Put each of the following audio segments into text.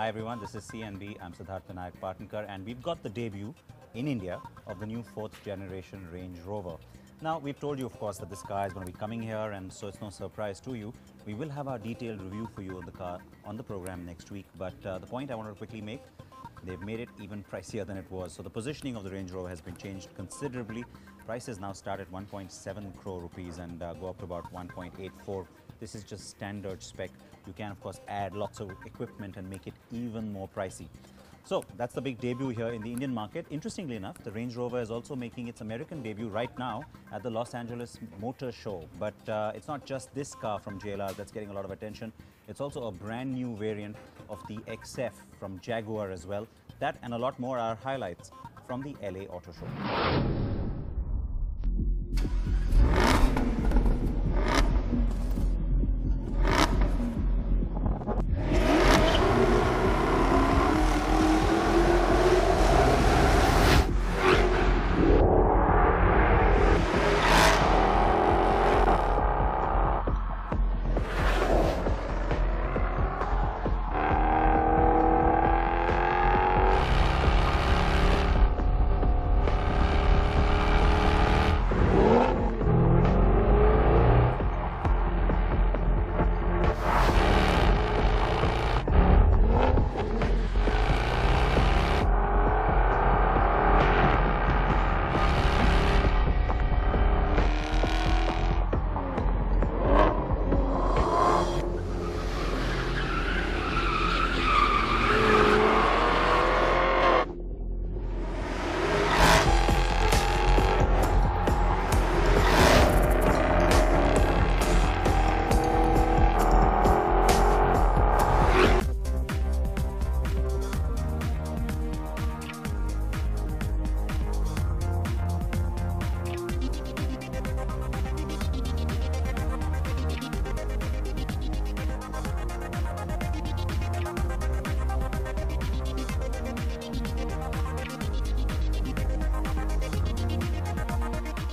Hi everyone, this is CNB. I'm Siddharth Vinayak Partnkar, and we've got the debut in India of the new 4th generation Range Rover. Now, we've told you, of course, that this car is going to be coming here, and so it's no surprise to you. We will have our detailed review for you of the car on the program next week. But the point I want to quickly make, they've made it even pricier than it was. So the positioning of the Range Rover has been changed considerably. Prices now start at 1.7 crore rupees and go up to about 1.84. This is just standard spec. You can, of course, add lots of equipment and make it even more pricey. So that's the big debut here in the Indian market. Interestingly enough, the Range Rover is also making its American debut right now at the Los Angeles Motor Show. But it's not just this car from JLR that's getting a lot of attention. It's also a brand new variant of the XF from Jaguar as well. That and a lot more are highlights from the LA Auto Show.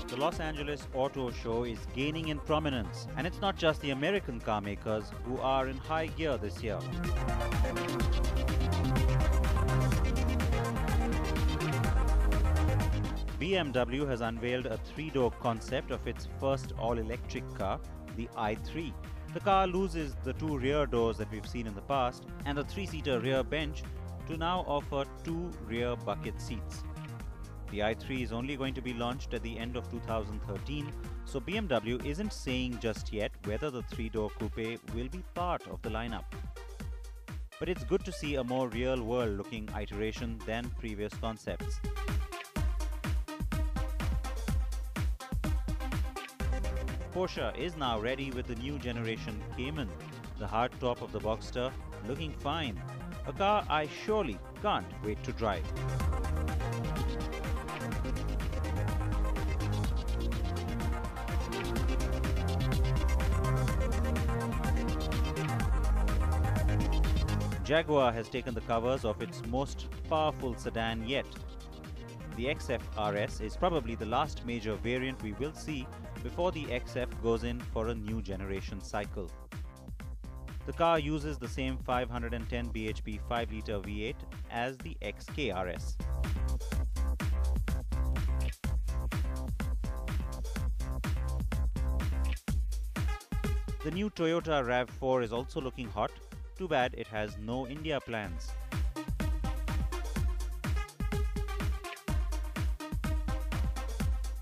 The Los Angeles Auto Show is gaining in prominence, and it's not just the American car makers who are in high gear this year. BMW has unveiled a 3-door concept of its first all-electric car, the i3. The car loses the 2 rear doors that we've seen in the past and a 3-seater rear bench to now offer 2 rear bucket seats. The i3 is only going to be launched at the end of 2013, so BMW isn't saying just yet whether the 3-door coupe will be part of the lineup. But it's good to see a more real-world looking iteration than previous concepts. Porsche is now ready with the new generation Cayman, the hardtop of the Boxster, looking fine. A car I surely can't wait to drive. Jaguar has taken the covers of its most powerful sedan yet. The XF RS is probably the last major variant we will see before the XF goes in for a new generation cycle. The car uses the same 510 bhp 5-litre V8 as the XK RS. The new Toyota RAV4 is also looking hot. Too bad it has no India plans.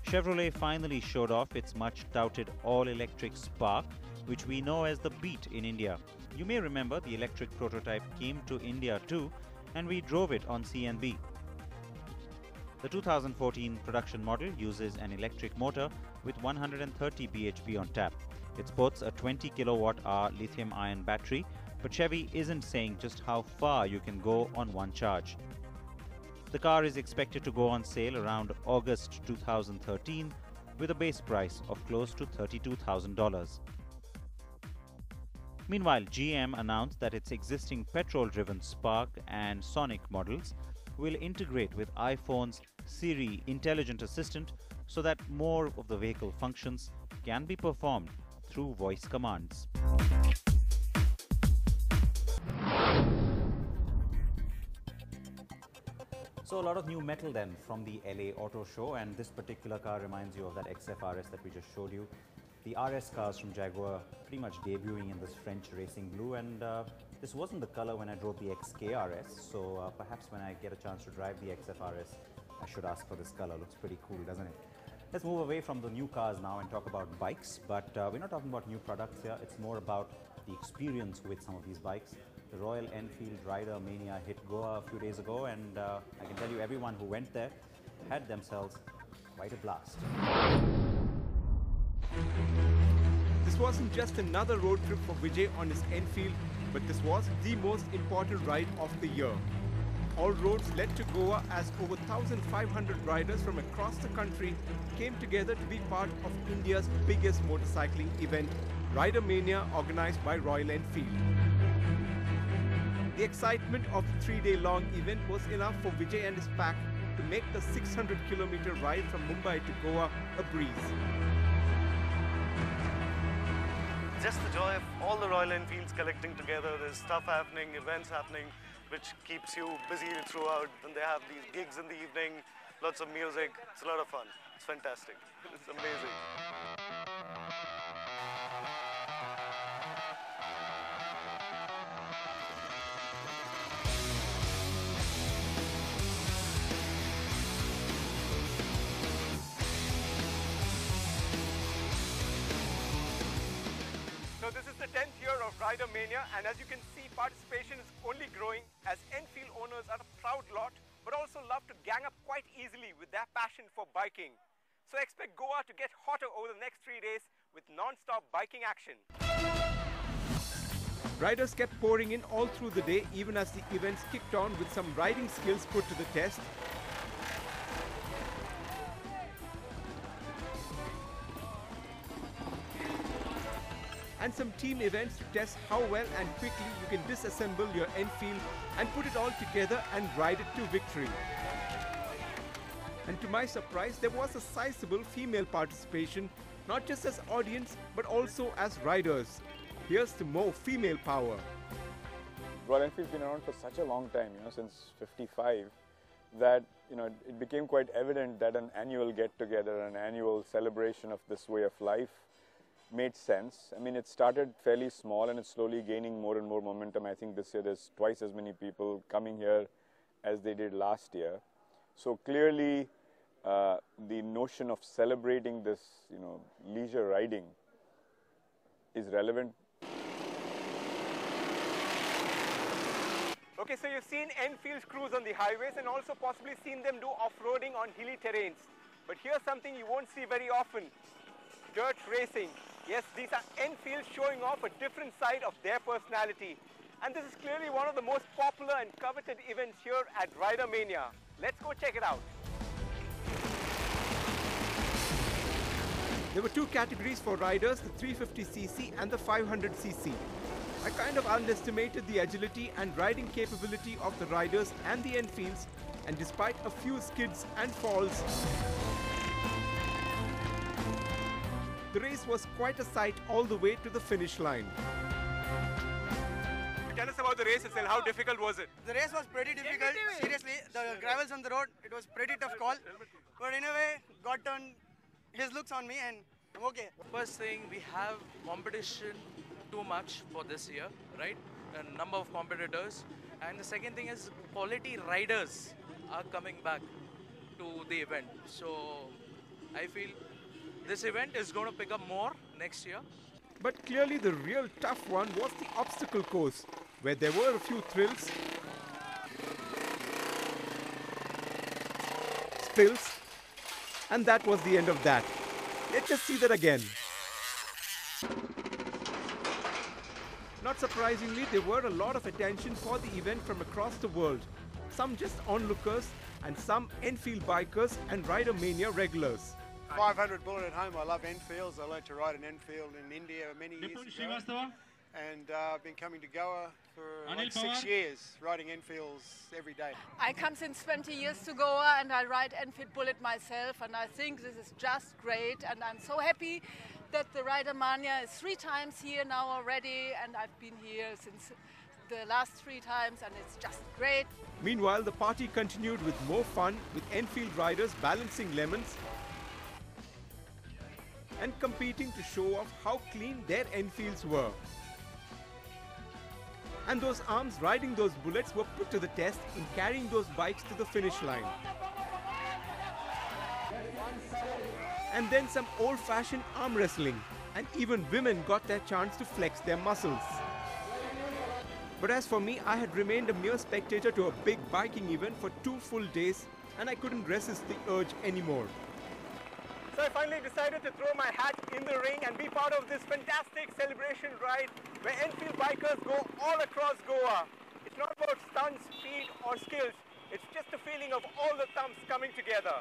Chevrolet finally showed off its much-touted all-electric Spark, which we know as the Beat in India. You may remember the electric prototype came to India too, and we drove it on CNB. The 2014 production model uses an electric motor with 130 bhp on tap. It sports a 20 kWh lithium-ion battery, but Chevy isn't saying just how far you can go on one charge. The car is expected to go on sale around August 2013 with a base price of close to $32,000. Meanwhile, GM announced that its existing petrol-driven Spark and Sonic models will integrate with iPhone's Siri intelligent assistant so that more of the vehicle functions can be performed through voice commands. So a lot of new metal then from the LA Auto Show, and this particular car reminds you of that XF RS that we just showed you. The RS cars from Jaguar pretty much debuting in this French racing blue, and this wasn't the color when I drove the XK RS, so perhaps when I get a chance to drive the XF RS, I should ask for this color. Looks pretty cool, doesn't it? Let's move away from the new cars now and talk about bikes, but we're not talking about new products here. It's more about the experience with some of these bikes. The Royal Enfield Rider Mania hit Goa a few days ago, and I can tell you everyone who went there had themselves quite a blast. This wasn't just another road trip for Vijay on his Enfield, but this was the most important ride of the year. All roads led to Goa as over 1,500 riders from across the country came together to be part of India's biggest motorcycling event, Rider Mania, organized by Royal Enfield. The excitement of the 3-day-long event was enough for Vijay and his pack to make the 600-kilometer ride from Mumbai to Goa a breeze. Just the joy of all the Royal Enfields collecting together. There's stuff happening, events happening, which keeps you busy throughout. And they have these gigs in the evening, lots of music. It's a lot of fun. It's fantastic. It's amazing. So this is the 10th year of Rider Mania, and as you can see, participation is only growing as Enfield owners are a proud lot, but also love to gang up quite easily with their passion for biking. So expect Goa to get hotter over the next 3 days with non-stop biking action. Riders kept pouring in all through the day, even as the events kicked on with some riding skills put to the test. And some team events to test how well and quickly you can disassemble your Enfield and put it all together and ride it to victory. And to my surprise, there was a sizable female participation, not just as audience, but also as riders. Here's to more female power. Royal Enfield's been around for such a long time, since '55, that it became quite evident that an annual get-together, an annual celebration of this way of life made sense. I mean, it started fairly small and it's slowly gaining more and more momentum. I think this year there's twice as many people coming here as they did last year. So clearly, the notion of celebrating this, leisure riding is relevant. Okay, so you've seen Enfield's cruise on the highways and also possibly seen them do off-roading on hilly terrains. But here's something you won't see very often: dirt racing. Yes, these are Enfield showing off a different side of their personality. And this is clearly one of the most popular and coveted events here at Rider Mania. Let's go check it out. There were two categories for riders, the 350cc and the 500cc. I kind of underestimated the agility and riding capability of the riders and the Enfields, and despite a few skids and falls, the race was quite a sight all the way to the finish line. Tell us about the race itself. How difficult was it? The race was pretty difficult. Seriously, the gravels on the road, it was pretty tough call. But in a way, God turned his looks on me and I'm okay. First thing, we have competition too much for this year, right? A number of competitors. And the second thing is quality riders are coming back to the event. So I feel this event is going to pick up more next year. But clearly the real tough one was the obstacle course, where there were a few thrills, spills, and that was the end of that. Let's just see that again. Not surprisingly, there were a lot of attention for the event from across the world. Some just onlookers and some Enfield bikers and Rider Mania regulars. 500 bullet at home. I love Enfields. I learned to ride an Enfield in India many years ago. And I've been coming to Goa for like 6 years, riding Enfields every day. I come since 20 years to Goa and I ride Enfield Bullet myself, and I think this is just great, and I'm so happy that the Rider Mania is 3 times here now already, and I've been here since the last 3 times, and it's just great. Meanwhile, the party continued with more fun, with Enfield riders balancing lemons and competing to show off how clean their Enfields were. And those arms riding those bullets were put to the test in carrying those bikes to the finish line. And then some old-fashioned arm wrestling, and even women got their chance to flex their muscles. But as for me, I had remained a mere spectator to a big biking event for 2 full days, and I couldn't resist the urge anymore. So I finally decided to throw my hat in the ring and be part of this fantastic celebration ride where Enfield bikers go all across Goa. It's not about stunts, speed or skills, it's just a feeling of all the thumbs coming together.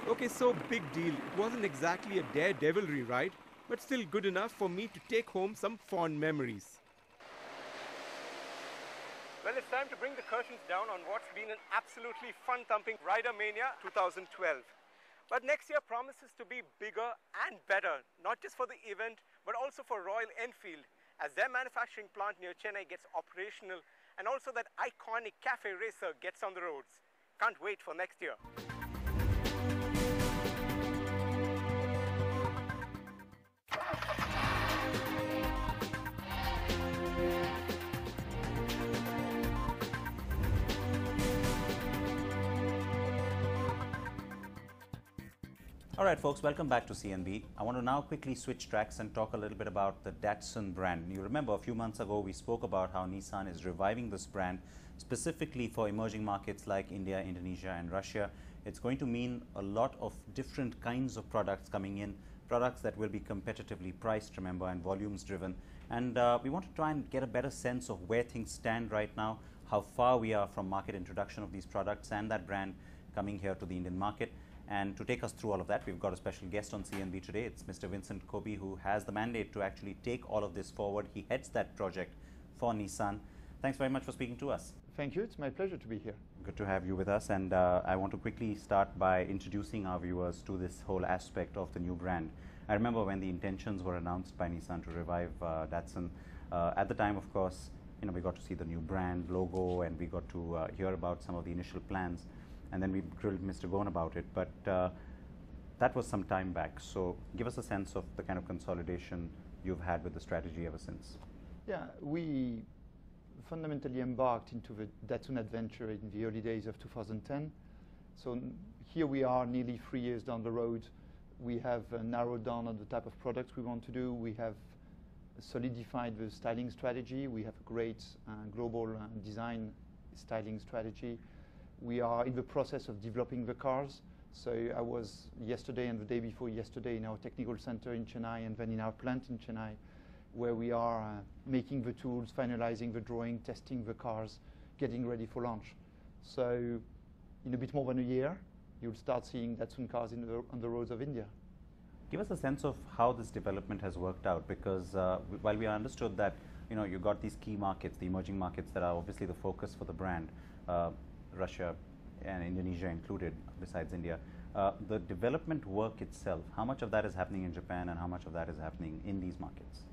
Okay, so big deal. It wasn't exactly a daredevilry ride, but still good enough for me to take home some fond memories. Well, it's time to bring the curtains down on what's been an absolutely fun-thumping Rider Mania 2012. But next year promises to be bigger and better, not just for the event, but also for Royal Enfield, as their manufacturing plant near Chennai gets operational, and also that iconic cafe racer gets on the roads. Can't wait for next year. All right, folks, welcome back to CNB. I want to now quickly switch tracks and talk a little bit about the Datsun brand. You remember a few months ago we spoke about how Nissan is reviving this brand specifically for emerging markets like India, Indonesia and Russia. It's going to mean a lot of different kinds of products coming in, products that will be competitively priced, remember, and volumes driven. And we want to try and get a better sense of where things stand right now, how far we are from market introduction of these products and that brand coming here to the Indian market. And to take us through all of that, we've got a special guest on CNB today. It's Mr. Vincent Kobe, who has the mandate to actually take all of this forward. He heads that project for Nissan. Thanks very much for speaking to us. Thank you. It's my pleasure to be here. Good to have you with us. And I want to quickly start by introducing our viewers to this whole aspect of the new brand. I remember when the intentions were announced by Nissan to revive Datsun. At the time, of course, we got to see the new brand logo, and we got to hear about some of the initial plans. And then we grilled Mr. Gone about it, but that was some time back. So give us a sense of the kind of consolidation you've had with the strategy ever since. Yeah, we fundamentally embarked into the Datsun adventure in the early days of 2010. So here we are nearly 3 years down the road. We have narrowed down on the type of products we want to do. We have solidified the styling strategy. We have a great global design styling strategy. We are in the process of developing the cars. So I was yesterday and the day before yesterday in our technical center in Chennai, and then in our plant in Chennai, where we are making the tools, finalizing the drawing, testing the cars, getting ready for launch. So in a bit more than a year, you'll start seeing Datsun cars on the roads of India. Give us a sense of how this development has worked out, because while we understood that you got these key markets, the emerging markets that are obviously the focus for the brand, Russia and Indonesia included, besides India. The development work itself, how much of that is happening in Japan and how much of that is happening in these markets?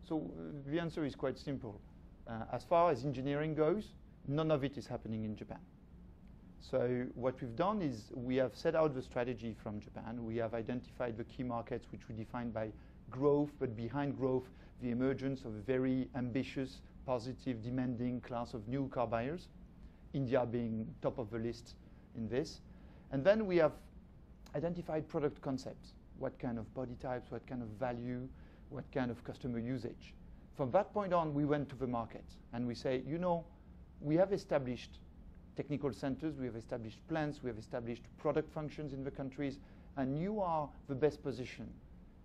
So the answer is quite simple. As far as engineering goes, none of it is happening in Japan. So what we've done is we have set out the strategy from Japan. We have identified the key markets which we defined by growth, but behind growth, the emergence of a very ambitious, positive, demanding class of new car buyers. India being top of the list in this. And then we have identified product concepts. What kind of body types, what kind of value, what kind of customer usage. From that point on, we went to the market and we say, we have established technical centers, we have established plants, we have established product functions in the countries, and you are the best position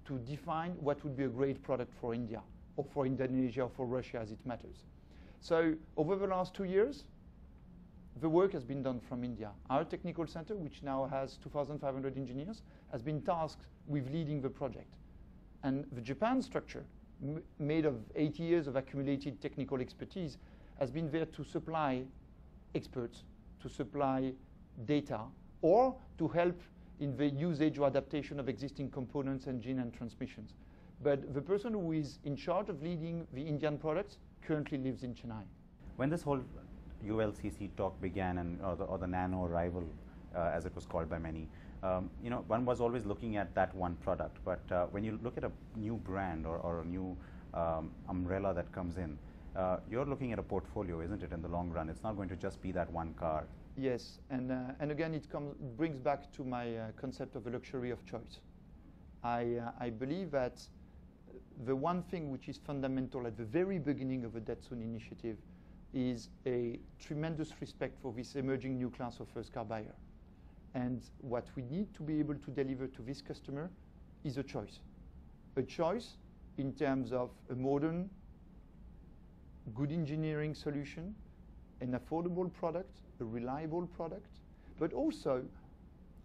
to define what would be a great product for India, or for Indonesia, or for Russia, as it matters. So over the last 2 years, the work has been done from India. Our technical center, which now has 2,500 engineers, has been tasked with leading the project. And the Japan structure, made of 80 years of accumulated technical expertise, has been there to supply experts, to supply data, or to help in the usage or adaptation of existing components, engine and transmissions. But the person who is in charge of leading the Indian products currently lives in Chennai. When this whole ULCC talk began, and or the nano arrival, as it was called by many, you know, one was always looking at that one product. But when you look at a new brand or a new umbrella that comes in, you're looking at a portfolio, isn't it, in the long run? It's not going to just be that one car. Yes, and again, it brings back to my concept of a luxury of choice. I believe that the one thing which is fundamental at the very beginning of the Datsun initiative is a tremendous respect for this emerging new class of first car buyer. And what we need to be able to deliver to this customer is a choice. A choice in terms of a modern, good engineering solution, an affordable product, a reliable product, but also,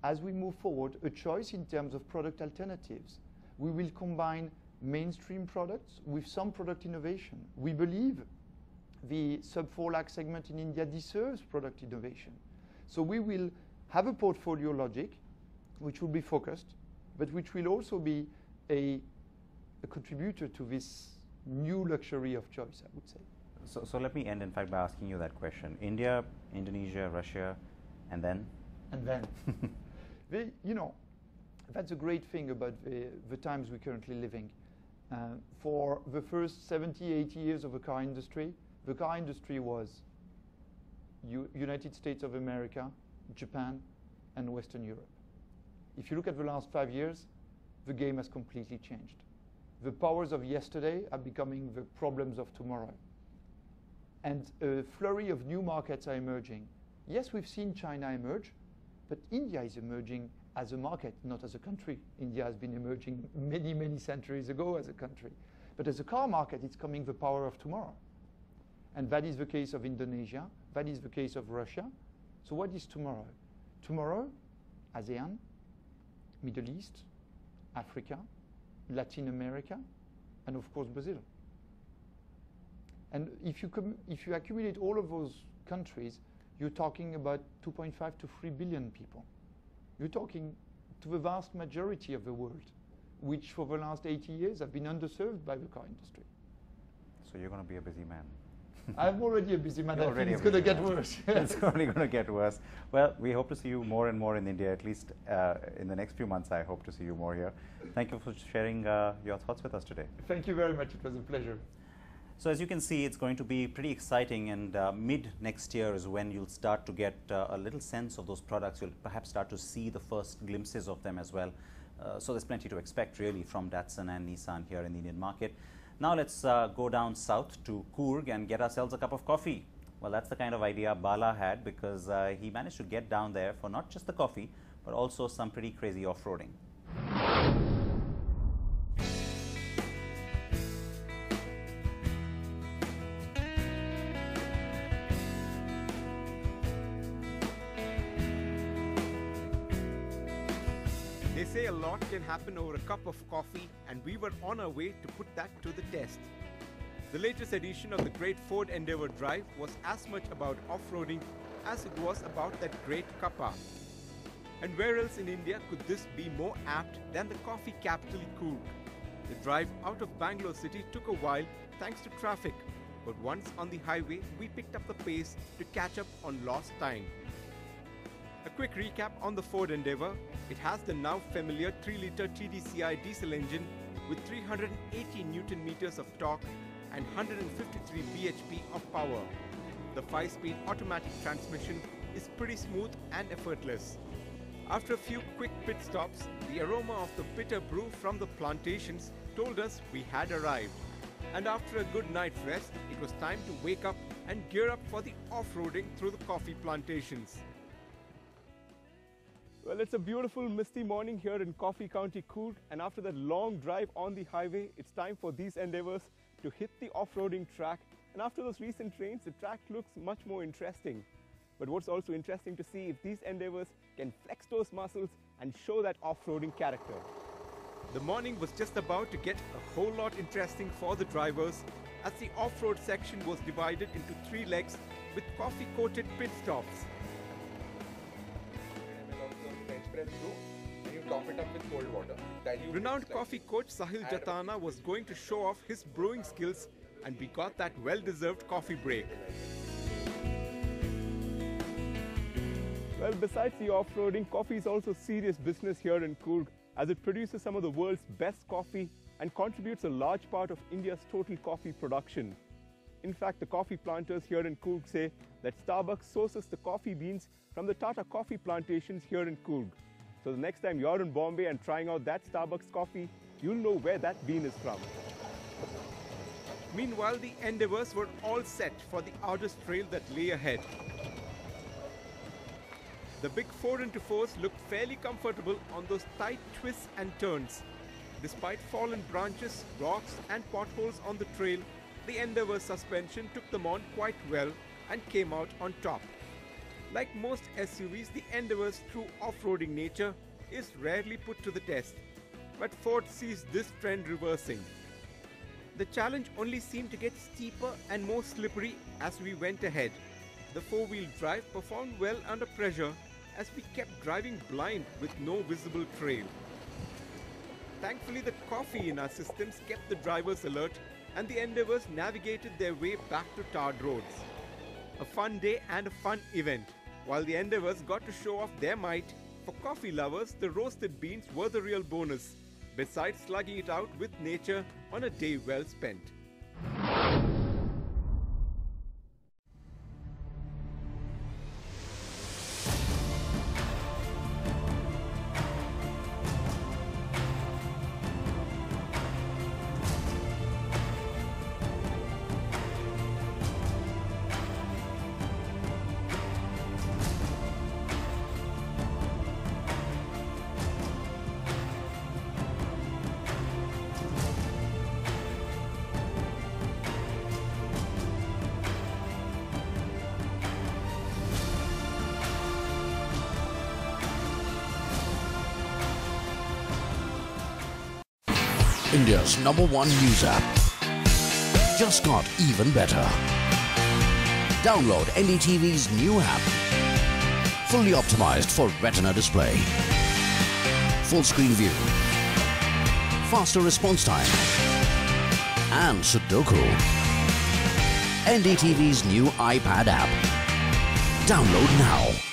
as we move forward, a choice in terms of product alternatives. We will combine mainstream products with some product innovation. We believe the sub-4 lakh segment in India deserves product innovation. So we will have a portfolio logic which will be focused, but which will also be a contributor to this new luxury of choice, I would say. So let me end, in fact, by asking you that question. India, Indonesia, Russia, and then? And then. You know, that's a great thing about the times we're currently living. For the first 70, 80 years of the car industry was United States of America, Japan, and Western Europe. If you look at the last 5 years, the game has completely changed. The powers of yesterday are becoming the problems of tomorrow. And a flurry of new markets are emerging. Yes, we've seen China emerge, but India is emerging as a market, not as a country. India has been emerging many, many centuries ago as a country. But as a car market, it's coming the power of tomorrow. And that is the case of Indonesia. That is the case of Russia. So what is tomorrow? Tomorrow, ASEAN, Middle East, Africa, Latin America, and of course Brazil. And if you accumulate all of those countries, you're talking about 2.5 to 3 billion people. You're talking to the vast majority of the world, which for the last 80 years have been underserved by the car industry. So you're going to be a busy man. I'm already a busy man. I think it's going to get worse. It's only going to get worse. Well, we hope to see you more and more in India, at least in the next few months. I hope to see you more here. Thank you for sharing your thoughts with us today. Thank you very much. It was a pleasure. So as you can see, it's going to be pretty exciting, and mid next year is when you'll start to get a little sense of those products. You'll perhaps start to see the first glimpses of them as well. So there's plenty to expect really from Datsun and Nissan here in the Indian market. Now let's go down south to Coorg and get ourselves a cup of coffee. Well, that's the kind of idea Bala had, because he managed to get down there for not just the coffee, but also some pretty crazy off-roading. They say a lot can happen over a cup of coffee, and we were on our way to put that to the test. The latest edition of the great Ford Endeavour Drive was as much about off-roading as it was about that great cuppa. And where else in India could this be more apt than the coffee capital Coorg? The drive out of Bangalore city took a while thanks to traffic, but once on the highway we picked up the pace to catch up on lost time. A quick recap on the Ford Endeavour. It has the now familiar 3-litre TDCI diesel engine with 380 Newton meters of torque and 153 bhp of power. The 5-speed automatic transmission is pretty smooth and effortless. After a few quick pit stops, the aroma of the bitter brew from the plantations told us we had arrived. And after a good night's rest, it was time to wake up and gear up for the off-roading through the coffee plantations. Well, it's a beautiful misty morning here in Coffee County, Coorg, and after that long drive on the highway, it's time for these endeavours to hit the off-roading track. And after those recent rains, the track looks much more interesting. But what's also interesting to see if these endeavours can flex those muscles and show that off-roading character. The morning was just about to get a whole lot interesting for the drivers, as the off-road section was divided into 3 legs with coffee-coated pit stops. French press through and you top it up with cold water. Renowned coffee coach Sahil Jatana was going to show off his brewing skills, and we got that well-deserved coffee break. Well, besides the off-roading, coffee is also serious business here in Coorg, as it produces some of the world's best coffee and contributes a large part of India's total coffee production. In fact, the coffee planters here in Coorg say that Starbucks sources the coffee beans from the Tata coffee plantations here in Coorg. So the next time you're in Bombay and trying out that Starbucks coffee, you'll know where that bean is from. Meanwhile, the endeavours were all set for the arduous trail that lay ahead. The big 4x4s looked fairly comfortable on those tight twists and turns. Despite fallen branches, rocks and potholes on the trail, the Endeavour's suspension took them on quite well and came out on top. Like most SUVs, the Endeavour's true off-roading nature is rarely put to the test, but Ford sees this trend reversing. The challenge only seemed to get steeper and more slippery as we went ahead. The four-wheel drive performed well under pressure as we kept driving blind with no visible trail. Thankfully, the coffee in our systems kept the drivers alert and the Endeavours navigated their way back to tarred roads. A fun day and a fun event. While the Endeavours got to show off their might, for coffee lovers, the roasted beans were the real bonus, besides slugging it out with nature on a day well spent. India's #1 news app just got even better. Download NDTV's new app. Fully optimized for retina display. Full screen view. Faster response time. And Sudoku. NDTV's new iPad app. Download now.